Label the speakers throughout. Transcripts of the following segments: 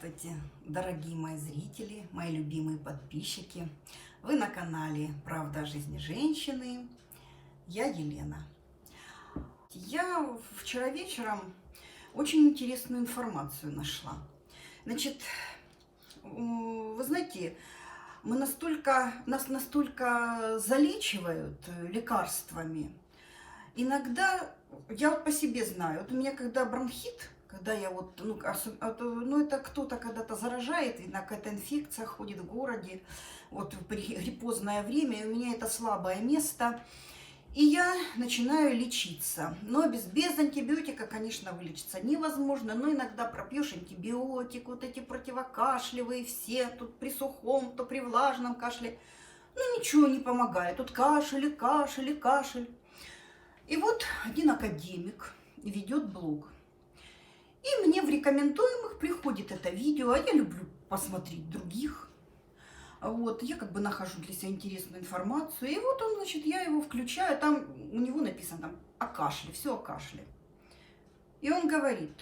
Speaker 1: Здравствуйте, дорогие мои зрители, мои любимые подписчики. Вы на канале «Правда о жизни женщины». Я Елена. Я вчера вечером очень интересную информацию нашла. Значит, вы знаете, нас настолько залечивают лекарствами. Иногда, я вот по себе знаю, вот у меня когда бронхит, когда я вот, это кто-то когда-то заражает, видно, какая-то инфекция ходит в городе, вот при гриппозное время, и у меня это слабое место, и я начинаю лечиться. Но без антибиотика, конечно, вылечиться невозможно, но иногда пропьешь антибиотик, вот эти противокашлевые все, тут при сухом, то при влажном кашле, ну ничего не помогает, тут кашель, и кашель, и кашель. И вот один академик ведет блог. И мне в рекомендуемых приходит это видео, а я люблю посмотреть других. Вот, я как бы нахожу для себя интересную информацию. И вот он, значит, я его включаю, там у него написано там о кашле, все о кашле. И он говорит,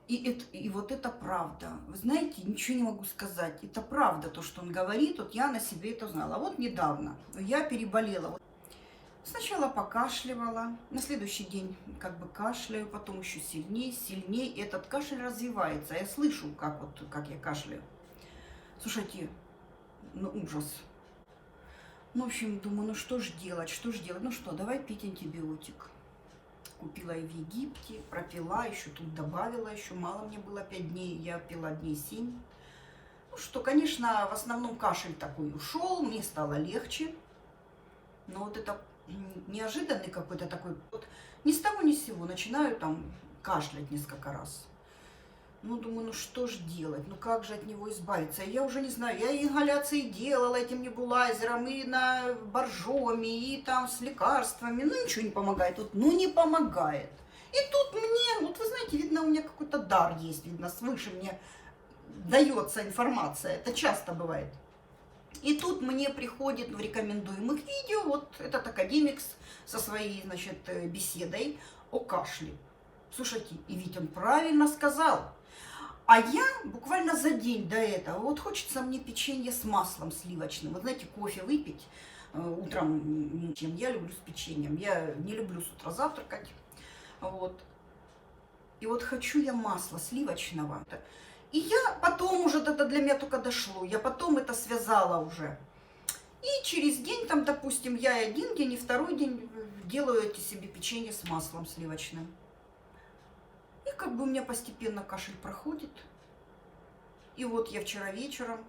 Speaker 1: и вот это правда. Вы знаете, ничего не могу сказать. Это правда, то, что он говорит, вот я на себе это узнала. Вот недавно я переболела. Сначала покашливала, на следующий день как бы кашляю, потом еще сильнее, сильнее. И этот кашель развивается. Я слышу, как я кашляю. Слушайте, ну ужас. Ну, в общем, думаю, ну что ж делать, что ж делать? Ну что, давай пить антибиотик. Купила и в Египте, пропила, еще тут добавила, еще мало мне было 5 дней, я пила дней 7. Ну что, конечно, в основном кашель такой ушел, мне стало легче. Но вот это неожиданный какой-то такой, вот ни с того ни с сего начинаю там кашлять несколько раз. Ну, думаю, ну что ж делать, ну как же от него избавиться? Я уже не знаю, я и ингаляции делала этим небулайзером, и на боржоме, и там с лекарствами, ну ничего не помогает, вот, ну не помогает. И тут мне, вот вы знаете, видно, у меня какой-то дар есть, видно, свыше мне дается информация, это часто бывает. И тут мне приходит в рекомендуемых видео вот этот академик со своей, значит, беседой о кашле. Слушайте, и ведь он правильно сказал. А я буквально за день до этого, вот хочется мне печенье с маслом сливочным. Вы знаете, кофе выпить утром, чем я люблю с печеньем. Я не люблю с утра завтракать. Вот. И вот хочу я масла сливочного. И я потом уже, это для меня только дошло, я потом это связала уже. И через день, там, допустим, я и один день, и второй день делаю эти себе печенье с маслом сливочным. И как бы у меня постепенно кашель проходит. И вот я вчера вечером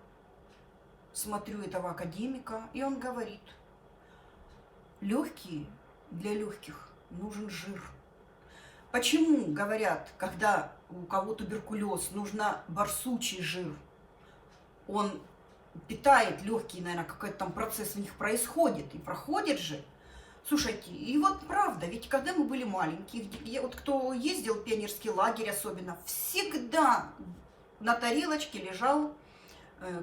Speaker 1: смотрю этого академика, и он говорит, легкие, для легких нужен жир. Почему, говорят, когда у кого туберкулез, нужно барсучий жир? Он питает легкие, наверное, какой-то там процесс в них происходит. И проходит же. Слушайте, и вот правда, ведь когда мы были маленькие, вот кто ездил в пионерский лагерь особенно, всегда на тарелочке лежал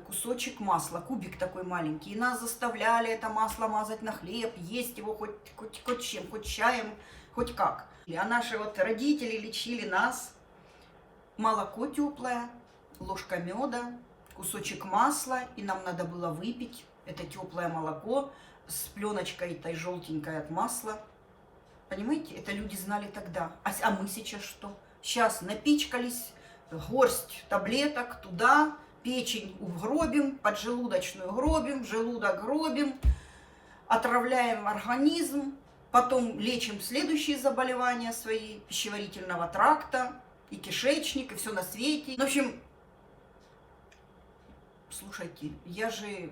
Speaker 1: кусочек масла, кубик такой маленький. И нас заставляли это масло мазать на хлеб, есть его хоть чем, хоть чаем, хоть как. А наши вот родители лечили нас. Молоко теплое, ложка меда, кусочек масла, и нам надо было выпить это теплое молоко с пленочкой этой желтенькой от масла. Понимаете, это люди знали тогда. А мы сейчас что? Сейчас напичкались, горсть таблеток туда, печень угробим, поджелудочную гробим, желудок гробим, отравляем организм, потом лечим следующие заболевания свои, пищеварительного тракта, и кишечник, и все на свете. В общем, слушайте, я же,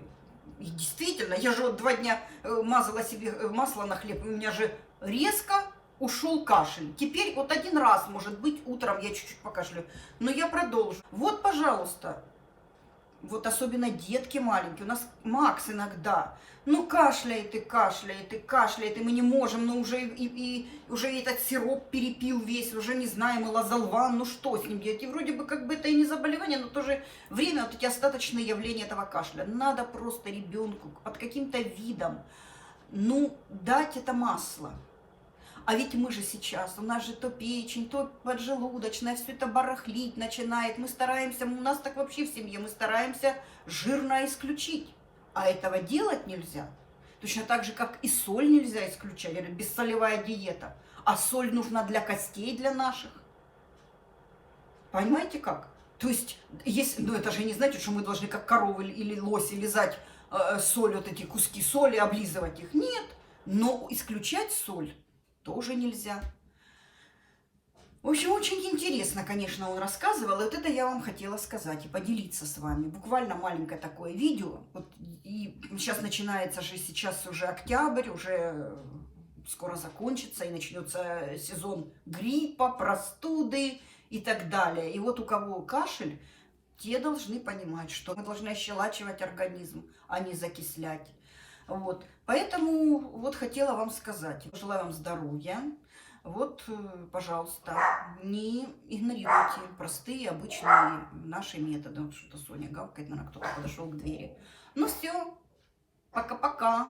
Speaker 1: и действительно, я же вот 2 дня мазала себе масло на хлеб, и у меня же резко ушел кашель. Теперь вот один раз, может быть, утром я чуть-чуть покашляю, но я продолжу. Вот, пожалуйста, вот особенно детки маленькие, у нас Макс иногда, ну кашляет и кашляет и кашляет, и мы не можем, ну уже уже этот сироп перепил весь, уже не знаем, и лазолван, ну что с ним делать? И вроде бы как бы это и не заболевание, но в то же время вот эти остаточные явления этого кашля. Надо просто ребенку под каким-то видом, ну, дать это масло. А ведь мы же сейчас, у нас же то печень, то поджелудочная, все это барахлить начинает. Мы стараемся, у нас так вообще в семье, мы стараемся жирное исключить. А этого делать нельзя. Точно так же, как и соль нельзя исключать, или бессолевая диета. А соль нужна для костей, для наших. Понимаете как? То есть, если, ну это же не значит, что мы должны как коровы или лоси лизать соль, вот эти куски соли, облизывать их. Нет, но исключать соль тоже нельзя. В общем, очень интересно, конечно, он рассказывал, и вот это я вам хотела сказать и поделиться с вами. Буквально маленькое такое видео. Вот, и сейчас начинается же, сейчас уже октябрь, уже скоро закончится, и начнется сезон гриппа, простуды и так далее. И вот у кого кашель, те должны понимать, что мы должны ощелачивать организм, а не закислять. Вот. Поэтому вот хотела вам сказать. Желаю вам здоровья. Вот, пожалуйста, не игнорируйте простые, обычные наши методы. Вот что-то Соня гавкает, наверное, кто-то подошел к двери. Ну все, пока-пока.